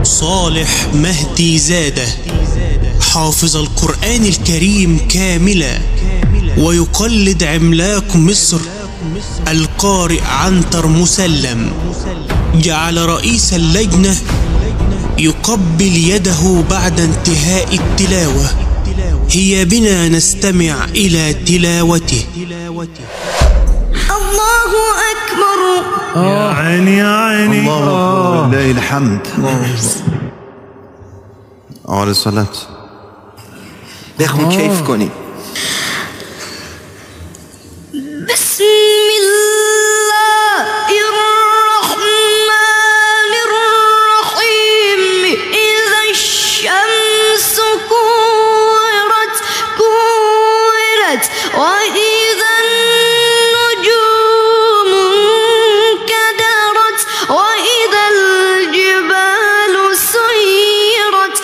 صالح مهدي زادة، حافظ القرآن الكريم كاملا، ويقلد عملاق مصر القارئ عنتر مسلم. جعل رئيس اللجنة يقبل يده بعد انتهاء التلاوة. هيا بنا نستمع إلى تلاوته. الله أكبر. يا عيني يا عيني. الله أكبر لله الحمد. على الصلاة. بخون كيف کنی. بسم الله الرحمن الرحيم. إذا الشمس كورت وإذا النجوم انكدرت وإذا الجبال سيرت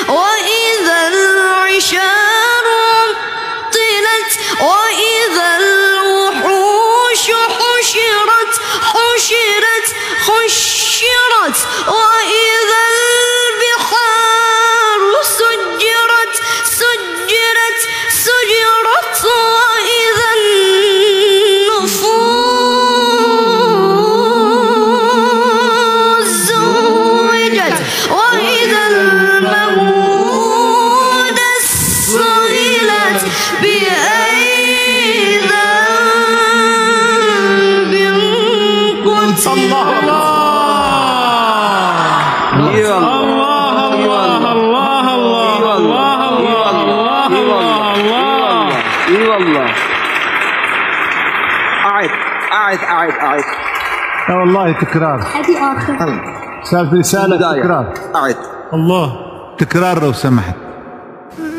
وإذا العشار عطلت وإذا الوحوش حشرت وإذا البحار سجرت وإذا النفوس زوجت وإذا الموءودة سئلت بأي ذنب قتلت. الله أعد يا والله تكرار. هذه آخر سالت رسالة تكرار. أعد. الله تكرار لو سمحت.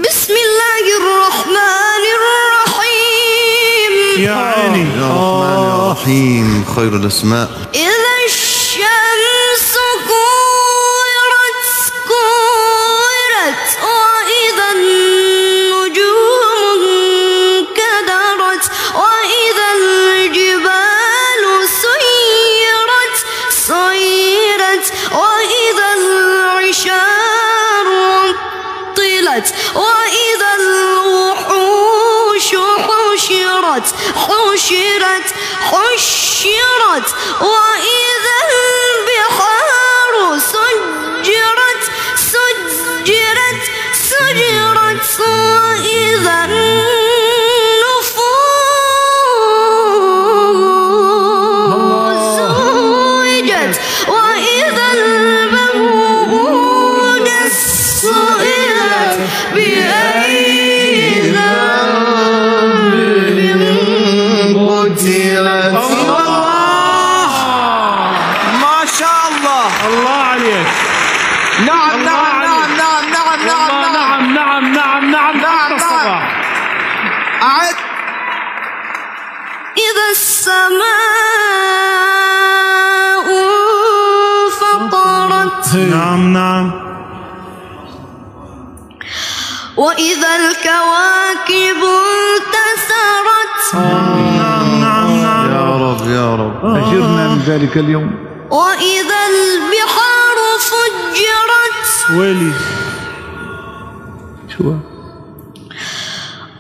بسم الله الرحمن الرحيم. يا عيني. يا الرحمن الرحيم خير الأسماء. إذا الشمس كورت وإذا النجوم انكدرت وإذا الجبال سيرت وإذا العشار عطلت وإذا الوحوش حشرت وإذا البحار سجرت وإذا النفوس زوجت وإذا الموءودة سئلت بأي ذنب قتلت. ما شاء الله. الله عليك. نعم الصباح. أعد. إذا السماء انفطرت نعم. وإذا الكواكب انتثرت يا رب أجرنا من ذلك اليوم. وإذا البحار فجرت ويلي شو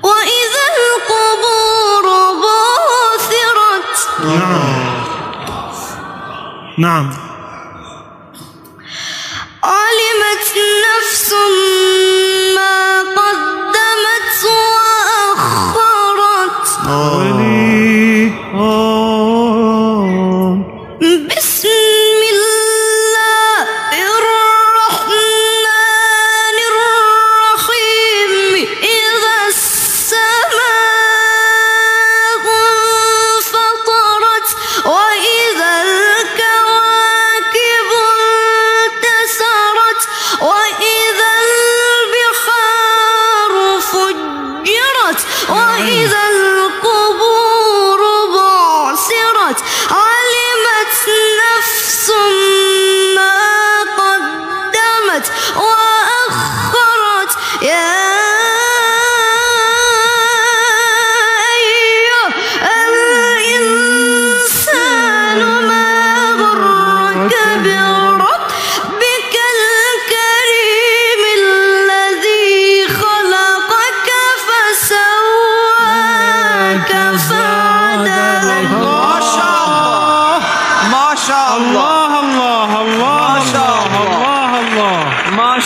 وإذا القبور بعثرت. نعم. علمت نفس ما قدمت وأخرت. بسم الله الرحمن الرحيم. إذا السماء انفطرت وإذا الكواكب انتثرت وإذا الجبال سيرت وإذا الوحوش حشرت وإذا البحار سجرت وإذا الوحوش حشرت وإذا البحار سجرت وإذا النفوس زوجت وإذا النفوس زوجت وإذا الروح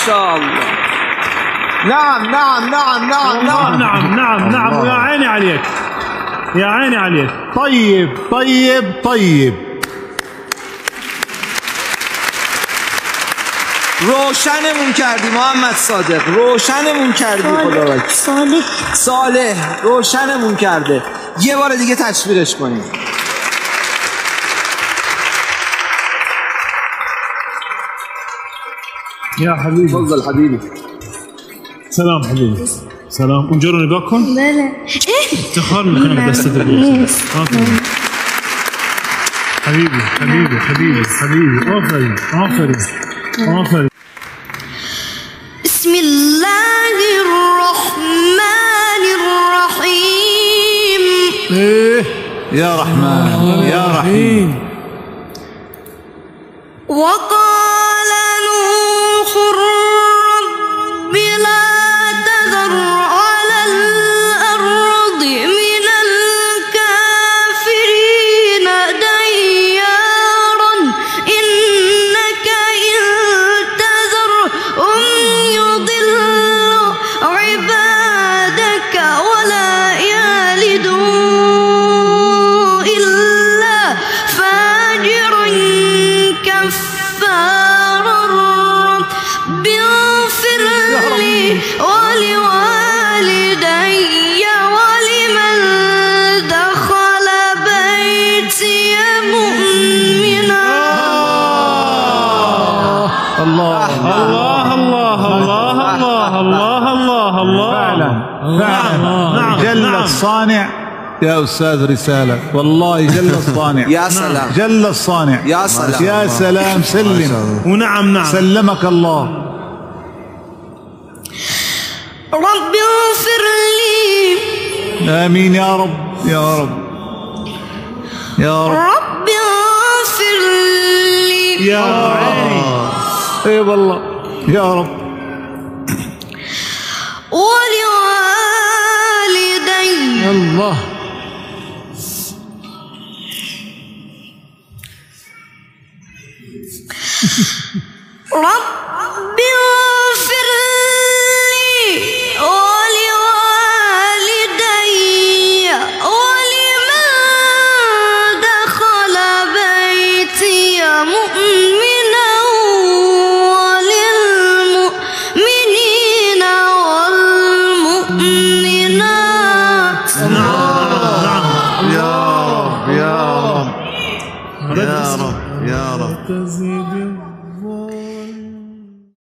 شاء الله. نعم نعم نعم نعم نعم. نعم نعم نعم. يا عيني عليك، يا عيني عليك. طيب طيب طيب. روشنمون کردی محمد صادق، روشنمون کردی. خدا صالح روشنمون کرده. یه بار دیگه تشویقش کنیم. يا حبيبي تفضل حبيبي. سلام حبيبي سلام. اونجا رو نگاه کن. بله. افتخار میکنم دستت ببوسم. آفرین حبيبي حبيبي حبيبي حبيبي. آفرین آفرین آفرین. بسم الله الرحمن الرحيم. إيه يا رحمن يا رحيم. وقال نوح رب لا تذر على الأرض من الكافرين ديارا إنك إن تذرهم يضلوا عبادك ولا يلدوا إلا فاجرا كفارا. رب اغفر لي ولوالدي ولمن دخل بيتي مؤمنا. الله الله الله الله الله الله الله. فعلا فعلا. نعم جل نعم. الصانع يا أستاذ رسالة، والله جل الصانع. يا سلام. جل الصانع. يا سلام. يا سلام. سلم. ونعم نعم. سلمك الله. رب اغفر لي. آمين يا رب يا رب يا رب. رب اغفر لي يا عيني. اي والله يا رب. ولوالدي الله. رب اغفر لي ولوالدي ولمن دخل بيتي مؤمنا وللمؤمنين والمؤمنات. يا رب يا رب يا رب يا رب.